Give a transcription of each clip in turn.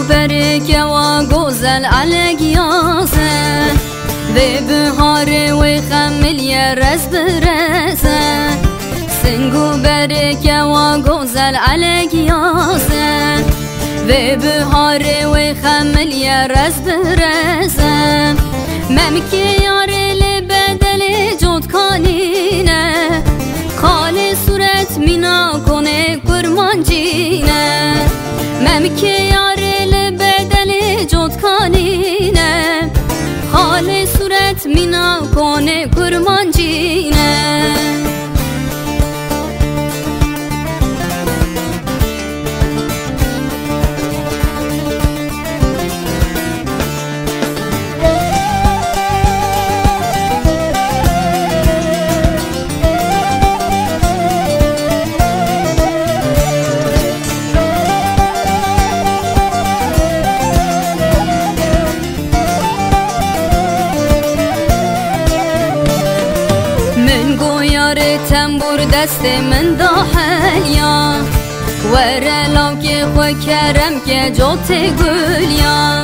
برك وغزل على قياسه ببهار وخمل يرز برزه سنگو برك وغزل على قياسه ببهار وخمل يرز برزه ممكي يار لبدل جود كانينه خالي صورت منا كونه قرمان جينه ممكي يار لبدل جود كانينه خالي صورت منا كونه قرمان جينه تنبور دست من داخل یا وره لاکی خو کرم که جوت گل یا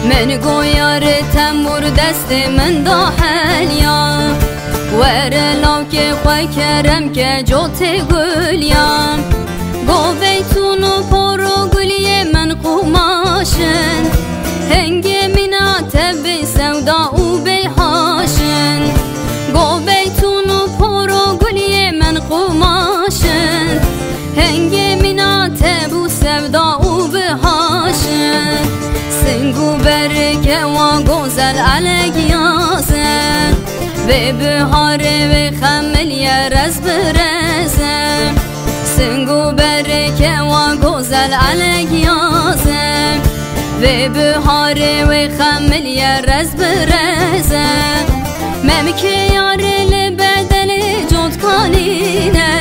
من گویار تنبور دست من داخل یا وره لاکی خو کرم که جوت گل یا گو بیتون و پرو گلی من قماشن هنگی منا تبی سودا و بیهاشن گو بیتون و پرو گلی من قماشن هنگی منا تبو سودا و بهاشن سنگو برکه و گوزل على قياسه ببهار و خمل يرز برزه سنگو برکه و گوزل على قياسه ببهار و خمل يرز برزه ممكي يار لبدل جود كانينه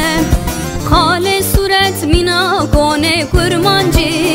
خالي صورت منا كونه قرمان جي